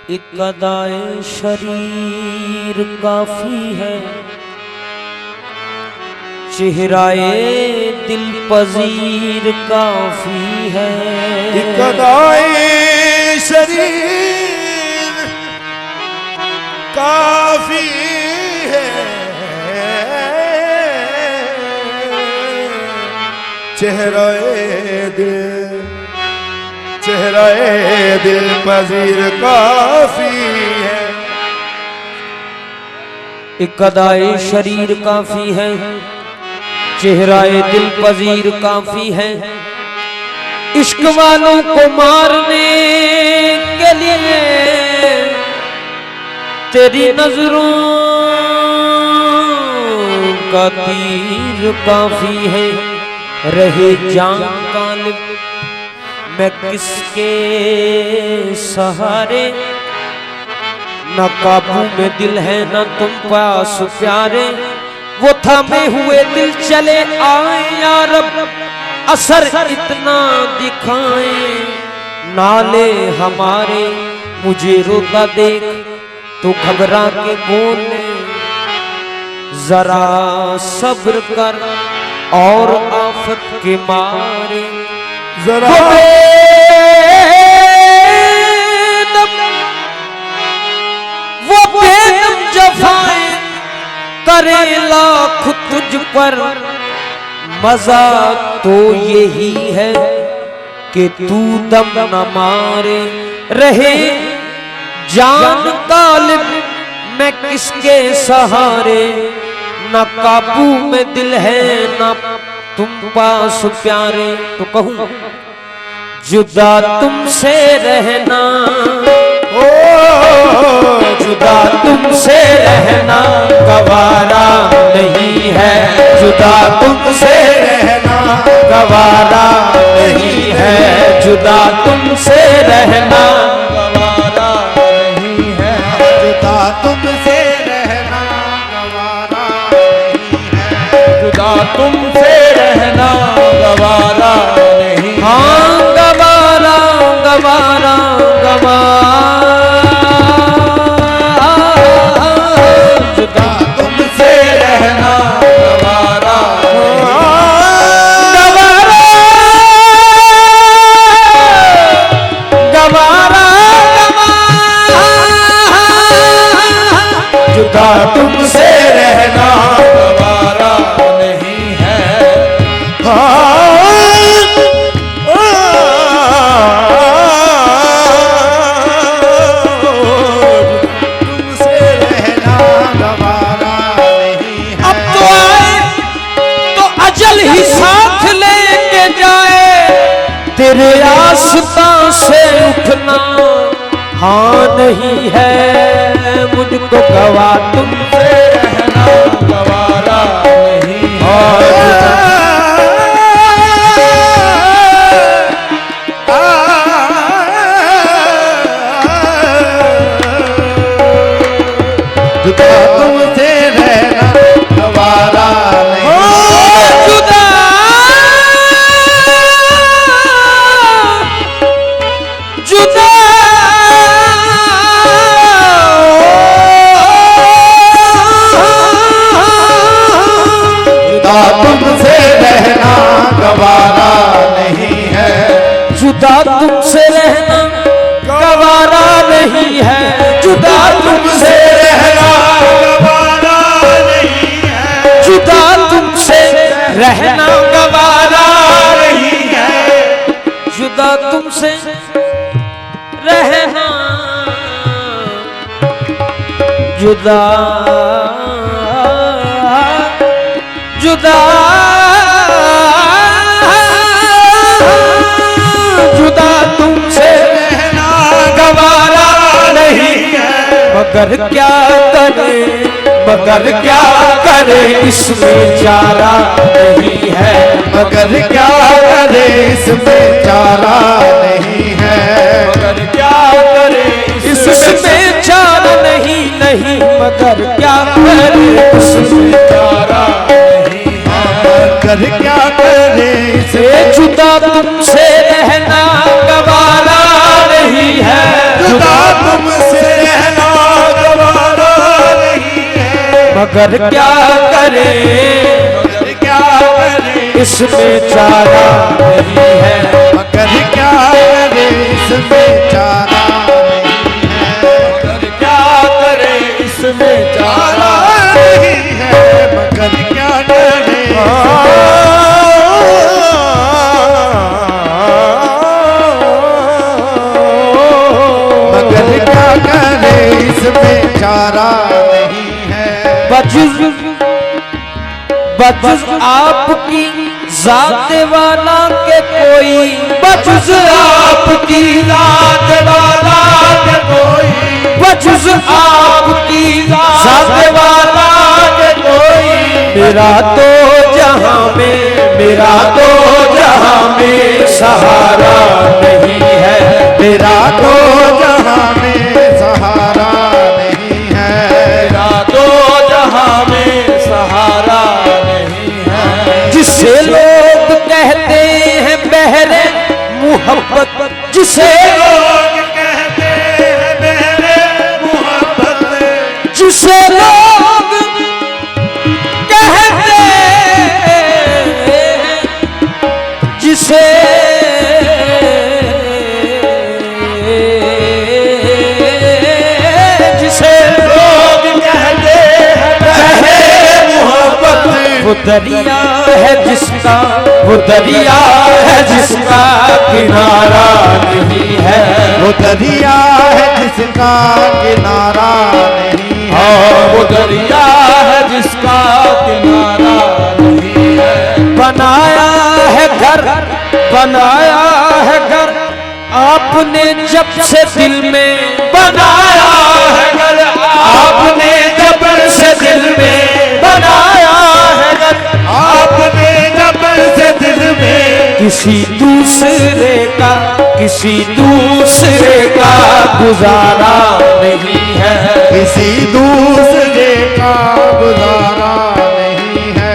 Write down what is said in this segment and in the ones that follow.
एक अदाए शरीर काफी है, चेहराए दिल पजीर काफी है। एक अदाए शरीर काफी है, चेहराए दिल पजीर काफी है। एक अदाए शरीर काफी है, चेहराए दिल पजीर काफी है। इश्क वालों को मारने के लिए तेरी नजरों का तीर काफी है। रहे जान गालिब मैं किसके सहारे, न काबू में दिल है न तुम पास प्यारे। वो थामे हुए दिल चले आए या रब, असर इतना दिखाए नाले हमारे। मुझे रोता देख तो घबरा के बोले, जरा सब्र कर और आफत के मारे। जरा वो बेदम जफाएं करे लाख तुझ पर, मजा तो यही है कि तू दम न मारे। रहे जान गालिब मैं किसके सहारे, न काबू में दिल है न तुम पास प्यारे। तो कहूं जुदा तुमसे रहना, ओ जुदा तुमसे रहना गवारा नहीं है। जुदा तुमसे रहना गवारा नहीं है। जुदा तुमसे रहना गवारा नहीं है। जुदा तुमसे रहना गवारा नहीं है। जुदा तुमसे रहना गवारा नहीं। हाँ गवारा गवारा गवारा, जुदा तुमसे रहना गवारा गवारा जुदा तुमसे रहना गवारा नहीं है। तुमसे रहना गवारा नहीं है। अब तो आए तो अजल ही साथ लेके जाए, तेरे आस्था से उठना हाँ नहीं है। मुझको गवा तुमसे रहना गवारा नहीं है। जुदा तुमसे रहना गवारा नहीं। जुदा जुदा जुदा तुमसे रहना गवारा नहीं है। जुदा तुमसे रहना गवारा नहीं है। जुदा तुमसे रहना गवारा नहीं है। जुदा तुमसे रहना गवारा नहीं है। जुदा तुमसे रहना जुदा जुदा जुदा तुमसे रहना गवारा नहीं है। मगर क्या करे, मगर क्या करे इसमें चारा नहीं है। मगर क्या करे इसमें चारा नहीं है। मगर क्या करे इसमें चारा नहीं नहीं, मगर क्या करे इसमें चारा नहीं है। मगर क्या करे से जुदा तुमसे रहना गवारा नहीं है। जुदा तुमसे मगर क्या करे, मगर क्या करे, इसमें चारा नहीं है, मगर क्या करे, इसमें चारा नहीं है, मगर क्या करे, इसमें चारा नहीं है, मगर क्या करे, मगर क्या करे, इसमें चारा नहीं है। बजुज आपकी जात वाला के कोई, बजुज आपकी जात वाला के कोई, बजुज आपकी जात वाला के कोई, मेरा तो जहां में, मेरा तो जहां में सहारा नहीं है, मेरा तो जहां में सहारा नहीं है, मेरा तो जहां में सहारा नहीं है। जिसे लोग कहते हैं बहरे मोहब्बत, जिसे लोग कहते हैं बहरे मोहब्बत, जिसे लोग कहते हैं, जिसे जिसे लोग कहते हैं बहरे मोहब्बत, वो दरिया है जिसका, वो दरिया है जिसका किनारा नहीं है, वो दरिया है जिसका किनारा नहीं है, वो दरिया है जिसका किनारा नहीं है। बनाया है घर, बनाया है घर आपने जब से दिल में, बनाया है घर आपने जब से दिल में, बनाया है घर आपने जब से दिल में, किसी दूसरे का, किसी दूसरे का गुजारा नहीं है, किसी दूसरे का गुजारा नहीं है,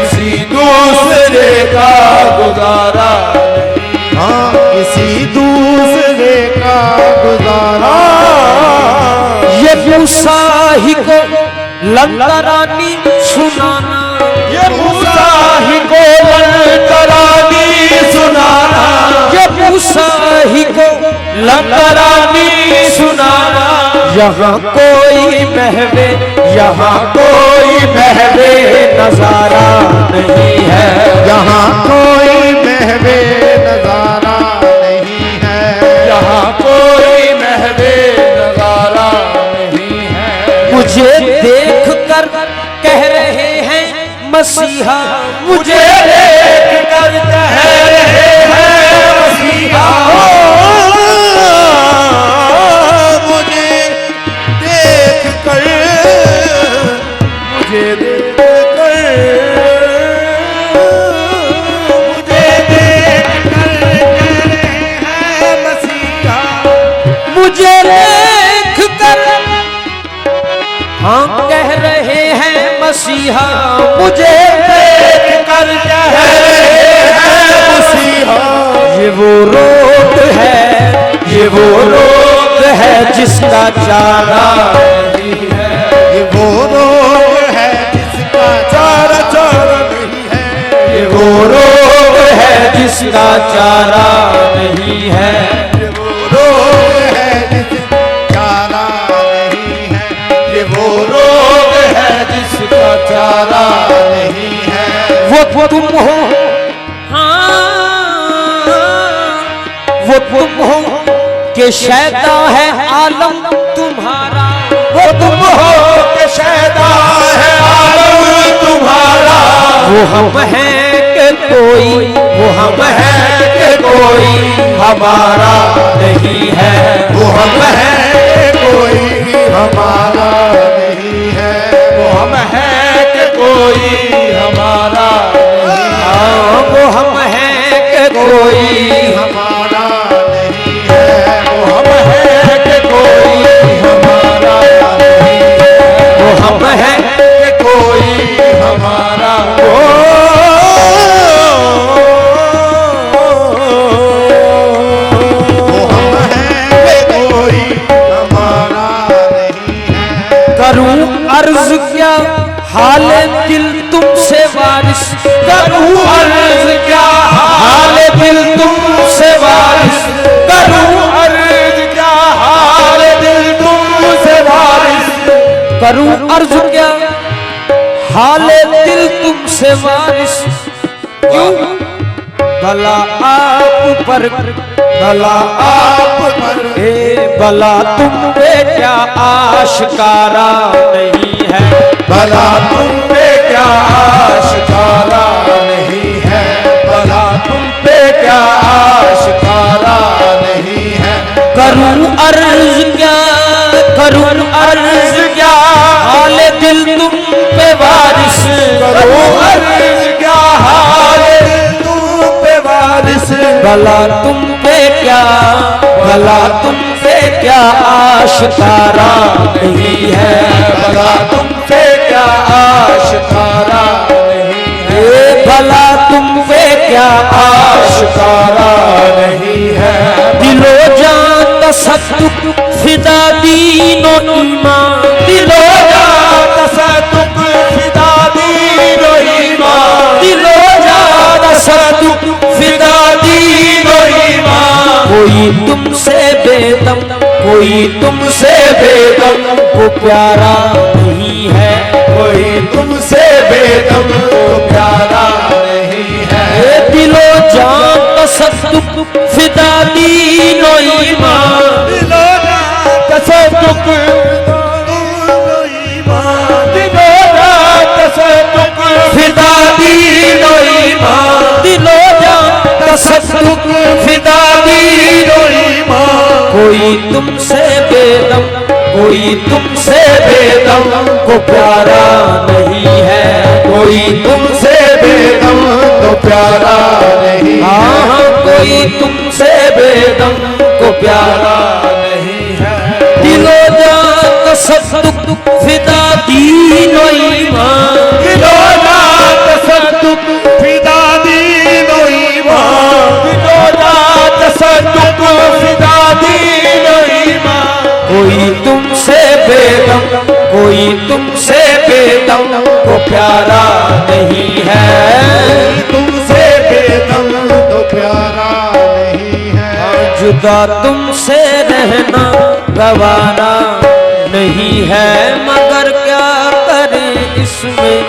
किसी दूसरे का गुजारा, हाँ किसी दूसरे का गुजारा। ये मूसा ही को लंतरानी सुनाना, ये मूसा ही को लंतरानी सुनाना, ये मूसा ही को लंतरानी सुनाना। यहाँ कोई महवे, यहाँ कोई महवे नजारा नहीं है, यहाँ कोई महवे नजारा नहीं है, यहाँ कोई महवे नजारा नहीं है। मुझे देख कर कह रहे हैं मसीहा, मुझे देख कर कह रहे हैं मसीहा, मुझे देख कर, मुझे देख कर, मुझे देख कर कह रहे हैं मसीहा, मुझे देख कर हाँ कह रहे हैं मसीहा, मुझे देख कर कह रहे हैं मसीहा। ये वो रोग है, ये वो रोग है जिसका चारा नहीं है, ये वो रोग है जिसका चारा चारा नहीं है, ये वो रोग है जिसका चारा नहीं है, ये वो रोग है जिसका चारा नहीं है, ये वो रोग है जिसका चारा नहीं है। वो तुम हो, हाँ वो तुम हो कि शैता है आलम तुम्हारा, वो तुम हो कि शैता है आलम तुम्हारा। वो हम हैं कि कोई, वो हम हैं कि कोई हमारा नहीं है, वो हम हैं कि कोई हमारा नहीं है, वो हम हैं कि कोई हमारा नहीं है, वो हम हैं कि कोई हमारा नहीं है, वो हम हैं कि कोई हमारा नहीं है, वो हम हैं कि कोई हमारा वो हम हैं कोई हमारा नहीं है। करूं अर्ज क्या हाले दिल तुमसे वारिस करूं अर्ज क्या, हाले दिल तुमसे वारिस करूं अर्ज क्या, हाले दिल तुमसे वारिस करूं अर्ज क्या, हाले दिल तुमसे वारिस। क्यों? भला आप पर, भला आप पर, भला तुम पे क्या आशिकारा नहीं है, भला तुम पे क्या आशिकारा नहीं है, भला तुम पे क्या आशिकारा नहीं है। करूं अर्ज क्या, करूं अर्ज क्या, हाले दिल तुम पे वारिस करूं अर्ज क्या, हाले दिल तुम पे वारिस। भला तुम पे क्या, भला तुम पे क्या आशिकारा नहीं है, भला तुम पे क्या आशिकारा नहीं है, भला तुम पे क्या आशिकारा नहीं है। दिलो जान तसद्दुक फिदा दीनो ईमान, दिलो जान तसद्दुक फिदा दीनो ईमान, दिलो जान तसद्दुक फिदा दीनो ईमान। कोई तुमसे बेदम, कोई तुमसे बेदम को प्यारा नहीं है, कोई तुमसे बेदम को प्यारा नहीं है। दिलो जान तसद्दुक फिदा दीनो ईमान, दिलो जान तसद्दुक दीनो ईमान, दिलो जान तसद्दुक फिदा दीनो ईमान, दिलो जान तसद्दुक फिदा दीनो ईमान। कोई तुमसे बेदम, कोई तुमसे बेदम को प्यारा नहीं है, कोई तुमसे बेदम तो प्यारा नहीं है। हाँ, कोई तुमसे बेदम को प्यारा नहीं है। दिलो जान तसद्दुक फिदा दीनो ईमान, दिलो जान तसद्दुक फिदा दीनो ईमान, दिलो जान तसद्दुक फिदा दीनो ईमान। कोई तुमसे बेदम, कोई तुमसे बेदम को प्यारा नहीं है, तुमसे बेदम तो प्यारा नहीं है। जुदा तुमसे रहना गवारा नहीं है, मगर क्या करें इसमें